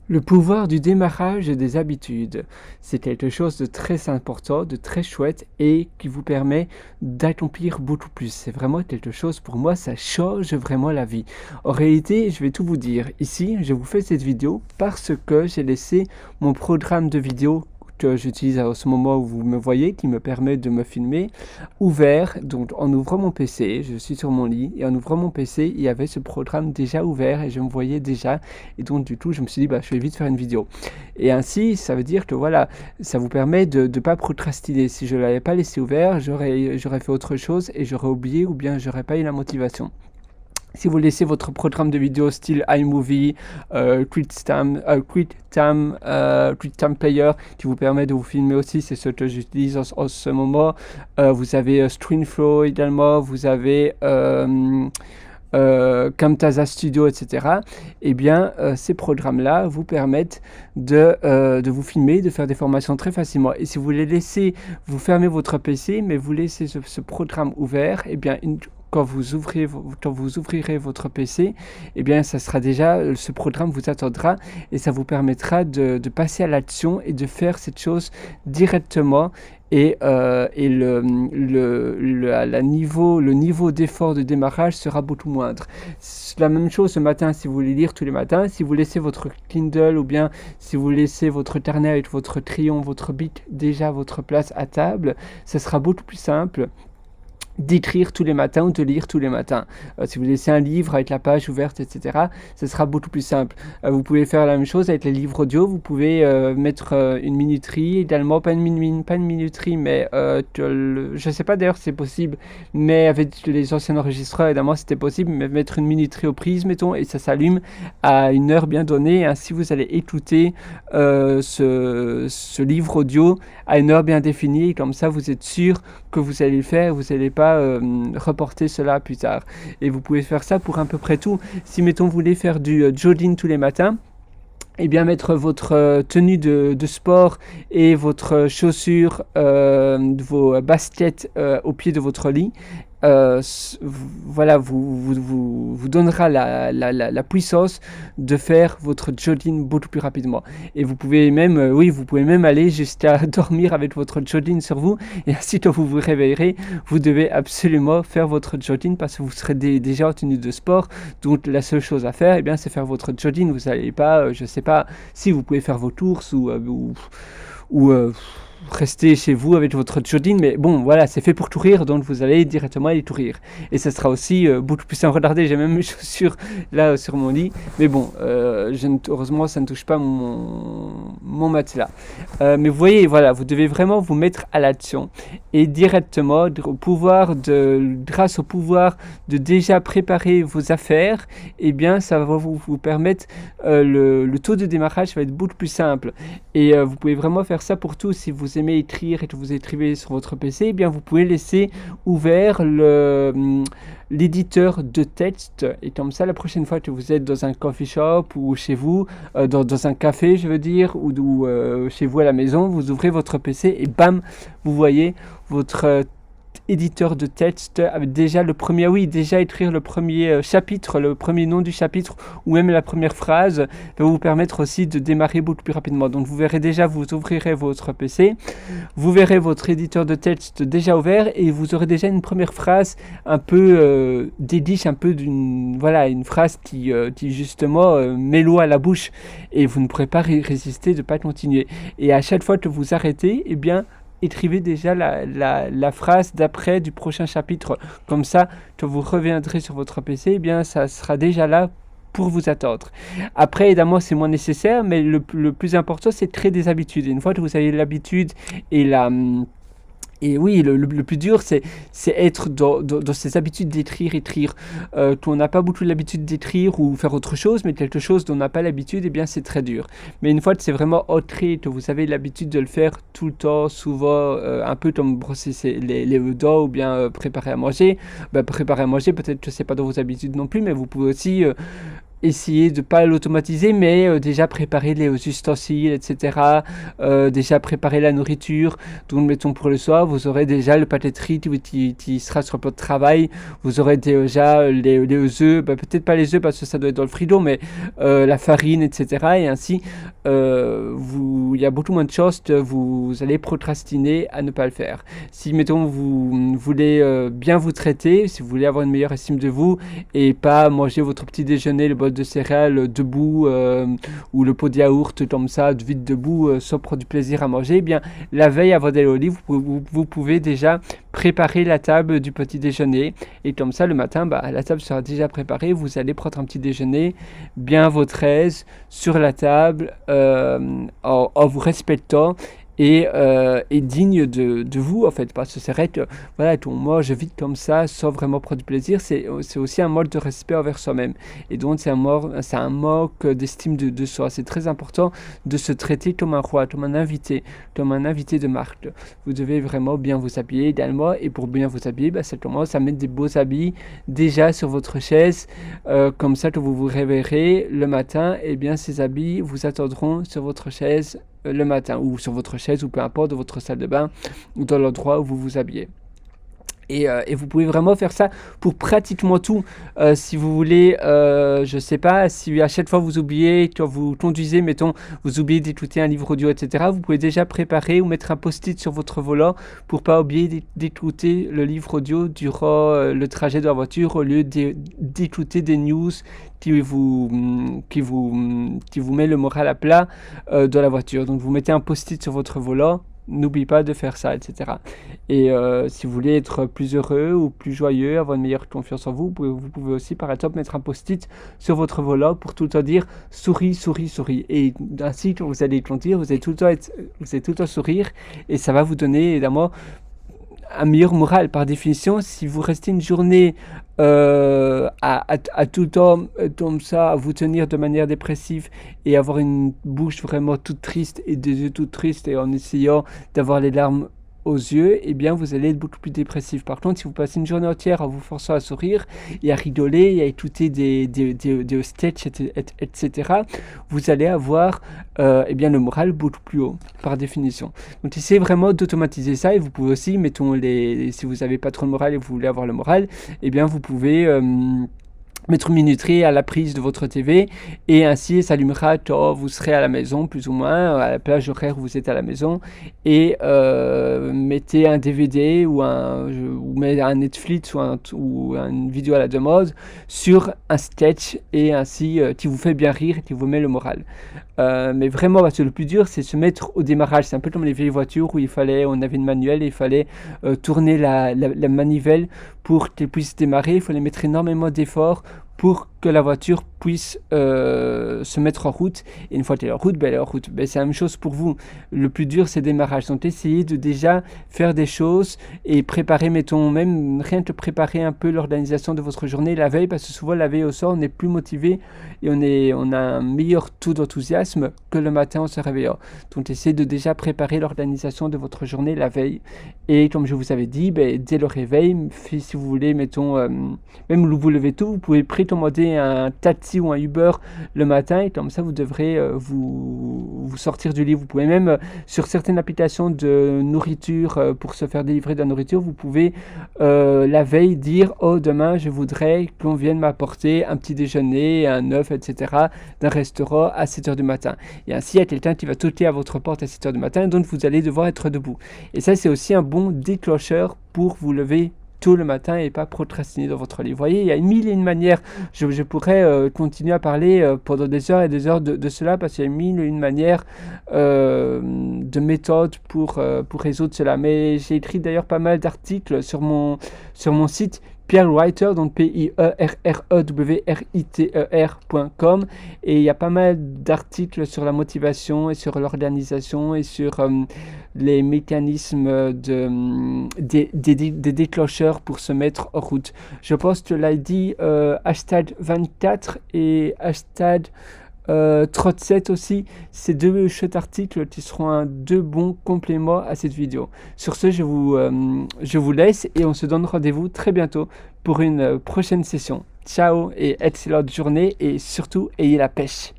Le pouvoir du démarrage des habitudes, c'est quelque chose de très important, de très chouette et qui vous permet d'accomplir beaucoup plus. C'est vraiment quelque chose, pour moi, ça change vraiment la vie. En réalité, je vais tout vous dire. Ici, je vous fais cette vidéo parce que j'ai laissé mon programme de vidéo que j'utilise à ce moment où vous me voyez, qui me permet de me filmer, ouvert. Donc en ouvrant mon PC, je suis sur mon lit, et en ouvrant mon PC, il y avait ce programme déjà ouvert et je me voyais déjà. Et donc du coup, je me suis dit, bah, je vais vite faire une vidéo. Et ainsi, ça veut dire que voilà, ça vous permet de ne pas procrastiner. Si je ne l'avais pas laissé ouvert, j'aurais fait autre chose et j'aurais oublié ou bien j'aurais pas eu la motivation. Si vous laissez votre programme de vidéo style iMovie, QuickTime Player qui vous permet de vous filmer aussi, c'est ce que j'utilise en ce moment. Vous avez ScreenFlow également, vous avez Camtasia Studio, etc. Eh bien, ces programmes-là vous permettent de vous filmer, de faire des formations très facilement. Et si vous les laissez, vous fermez votre PC, mais vous laissez ce programme ouvert, eh bien, quand vous ouvrirez votre PC, eh bien, ça sera déjà, ce programme vous attendra et ça vous permettra de passer à l'action et de faire cette chose directement. Et le niveau d'effort de démarrage sera beaucoup moindre. C'est la même chose ce matin si vous voulez lire tous les matins. Si vous laissez votre Kindle ou bien si vous laissez votre carnet avec votre crayon, votre bic déjà à votre place à table, ça sera beaucoup plus simple d'écrire tous les matins ou de lire tous les matins. Si vous laissez un livre avec la page ouverte, etc., ce sera beaucoup plus simple. Vous pouvez faire la même chose avec les livres audio. Vous pouvez mettre une minuterie, également pas une minuterie, mais je ne sais pas d'ailleurs si c'est possible, mais avec les anciens enregistreurs, évidemment, c'était possible, mais mettre une minuterie aux prises, mettons, et ça s'allume à une heure bien donnée. Ainsi, vous allez écouter ce livre audio à une heure bien définie, et comme ça, vous êtes sûr que vous allez le faire, vous n'allez pas reporter cela plus tard. Et vous pouvez faire ça pour à peu près tout. Si, mettons, vous voulez faire du jogging tous les matins, et bien mettre votre tenue de sport et votre chaussure, vos baskets au pied de votre lit, voilà, vous donnera la puissance de faire votre jogging beaucoup plus rapidement. Et vous pouvez même, oui, vous pouvez même aller jusqu'à dormir avec votre jogging sur vous. Et ainsi, quand vous vous réveillerez, vous devez absolument faire votre jogging parce que vous serez déjà en tenue de sport. Donc la seule chose à faire, eh bien, c'est faire votre jogging. Vous n'allez pas, je sais pas, si vous pouvez faire vos courses ou rester chez vous avec votre jogging, mais bon, voilà, c'est fait pour courir, donc vous allez directement aller courir. Et ça sera aussi beaucoup plus simple. Regardez, j'ai même mes chaussures là sur mon lit, mais bon, heureusement, ça ne touche pas mon matelas. Mais vous voyez, voilà, vous devez vraiment vous mettre à l'action et directement, grâce au pouvoir de déjà préparer vos affaires, eh bien, ça va vous permettre, le taux de démarrage va être beaucoup plus simple. Et vous pouvez vraiment faire ça pour tout. Si vous aimez écrire et que vous écrivez sur votre PC, eh bien vous pouvez laisser ouvert l'éditeur de texte. Et comme ça, la prochaine fois que vous êtes dans un coffee shop ou chez vous, dans un café, je veux dire, ou chez vous à la maison, vous ouvrez votre PC et bam, vous voyez votre éditeur de texte avec déjà le premier, oui, déjà écrire le premier chapitre, le premier nom du chapitre ou même la première phrase va vous permettre aussi de démarrer beaucoup plus rapidement. Donc vous verrez déjà, vous ouvrirez votre PC, vous verrez votre éditeur de texte déjà ouvert et vous aurez déjà une première phrase un peu dédiche, un peu voilà, une phrase qui justement met l'eau à la bouche et vous ne pourrez pas résister de ne pas continuer. Et à chaque fois que vous arrêtez, eh bien écrivez déjà la phrase d'après du prochain chapitre. Comme ça, quand vous reviendrez sur votre PC, eh bien, ça sera déjà là pour vous attendre. Après, évidemment, c'est moins nécessaire, mais le plus important, c'est de créer des habitudes. Et une fois que vous avez l'habitude et oui, le plus dur, c'est être dans ces habitudes d'écrire. Quand on n'a pas beaucoup l'habitude d'écrire ou faire autre chose, mais quelque chose dont on n'a pas l'habitude, eh bien, c'est très dur. Mais une fois que c'est vraiment ancré, que vous avez l'habitude de le faire tout le temps, souvent, un peu comme brosser les dents ou bien préparer à manger. Préparer à manger, peut-être que c'est pas dans vos habitudes non plus, mais vous pouvez aussi essayer de pas l'automatiser, mais déjà préparer les ustensiles, etc. Déjà préparer la nourriture. Donc, mettons pour le soir, vous aurez déjà le pâtisserie qui sera sur votre travail. Vous aurez déjà les œufs, bah, peut-être pas les œufs parce que ça doit être dans le frigo, mais la farine, etc. Et ainsi, il y a beaucoup moins de chances que vous allez procrastiner à ne pas le faire. Si, mettons, vous voulez bien vous traiter, si vous voulez avoir une meilleure estime de vous et pas manger votre petit déjeuner, le bol de céréales debout ou le pot de yaourt comme ça, vite debout, sans prendre du plaisir à manger, eh bien, la veille avant d'aller au lit, vous pouvez déjà préparer la table du petit déjeuner. Et comme ça, le matin, bah, la table sera déjà préparée. Vous allez prendre un petit déjeuner bien à votre aise sur la table en vous respectant et digne de vous en fait, parce que c'est vrai que voilà, on mange vite comme ça sans vraiment prendre du plaisir, c'est aussi un mode de respect envers soi-même, et donc c'est un manque d'estime de soi. C'est très important de se traiter comme un roi, comme un invité de marque. Vous devez vraiment bien vous habiller idéalement, et pour bien vous habiller, bah, ça commence à mettre des beaux habits déjà sur votre chaise, comme ça que vous vous réveillerez le matin, et bien ces habits vous attendront sur votre chaise le matin, ou sur votre chaise, ou peu importe, dans votre salle de bain, ou dans l'endroit où vous vous habillez. Et vous pouvez vraiment faire ça pour pratiquement tout. Si vous voulez, je sais pas, si à chaque fois vous oubliez, quand vous conduisez, mettons, vous oubliez d'écouter un livre audio, etc., vous pouvez déjà préparer ou mettre un post-it sur votre volant pour pas oublier d'écouter le livre audio durant le trajet de la voiture, au lieu d'écouter des news qui vous met le moral à plat dans la voiture. Donc vous mettez un post-it sur votre volant. N'oublie pas de faire ça, etc. Et si vous voulez être plus heureux ou plus joyeux, avoir une meilleure confiance en vous, vous pouvez aussi, par exemple, mettre un post-it sur votre volant pour tout le temps dire « souris, souris, souris ». Et ainsi, quand vous allez conduire, vous allez tout le temps sourire, et ça va vous donner, évidemment, un meilleur moral. Par définition, si vous restez une journée à tout le temps comme ça, à vous tenir de manière dépressive et avoir une bouche vraiment toute triste et des yeux tout tristes, et en essayant d'avoir les larmes aux yeux, eh bien vous allez être beaucoup plus dépressif. Par contre, si vous passez une journée entière en vous forçant à sourire et à rigoler et à écouter des sketchs, etc., vous allez avoir eh bien, le moral beaucoup plus haut, par définition. Donc essayez vraiment d'automatiser ça, et vous pouvez aussi, mettons, si vous n'avez pas trop de moral et vous voulez avoir le moral, eh bien vous pouvez mettre une minuterie à la prise de votre TV, et ainsi s'allumera quand vous serez à la maison, plus ou moins à la plage horaire où vous êtes à la maison, et mettez un DVD ou mettez un Netflix ou une vidéo à la demande sur un sketch, et ainsi qui vous fait bien rire et qui vous met le moral. Mais vraiment, parce que le plus dur, c'est se mettre au démarrage. C'est un peu comme les vieilles voitures où on avait une manuelle et il fallait tourner la manivelle pour qu'elle puisse démarrer. Il fallait mettre énormément d'efforts pour que la voiture puisse se mettre en route. Et une fois qu'elle est en route, elle est en route. C'est la même chose pour vous. Le plus dur, c'est le démarrage. Donc essayez de déjà faire des choses et préparer, mettons, même rien que préparer un peu l'organisation de votre journée la veille, parce que souvent la veille au soir, on est plus motivé et on a un meilleur taux d'enthousiasme que le matin en se réveillant. Donc essayez de déjà préparer l'organisation de votre journée la veille. Et comme je vous avais dit, dès le réveil, si vous voulez, mettons, même vous levez tôt, vous pouvez précommander un taxi ou un Uber le matin, et comme ça vous devrez vous sortir du lit. Vous pouvez même, sur certaines applications de nourriture, pour se faire délivrer de la nourriture, vous pouvez la veille dire « Oh, demain je voudrais qu'on vienne m'apporter un petit déjeuner, un œuf, etc. d'un restaurant à 7h du matin ». Et ainsi, il y a quelqu'un qui va toquer à votre porte à 7h du matin, donc vous allez devoir être debout. Et ça, c'est aussi un bon déclencheur pour vous lever tôt le matin et pas procrastiner dans votre lit. Vous voyez, il y a mille et une manières. Je pourrais continuer à parler pendant des heures et des heures de cela, parce qu'il y a mille et une manières de méthodes pour résoudre cela. Mais j'ai écrit d'ailleurs pas mal d'articles sur mon site Pierre Writer, donc PIERREWRITER.com, et il y a pas mal d'articles sur la motivation et sur l'organisation et sur les mécanismes des déclencheurs pour se mettre en route. Je poste l'ID hashtag 24 et hashtag Trot7 aussi, c'est deux chouettes articles qui seront deux bons compléments à cette vidéo. Sur ce, je vous laisse et on se donne rendez-vous très bientôt pour une prochaine session. Ciao et excellente journée et surtout ayez la pêche.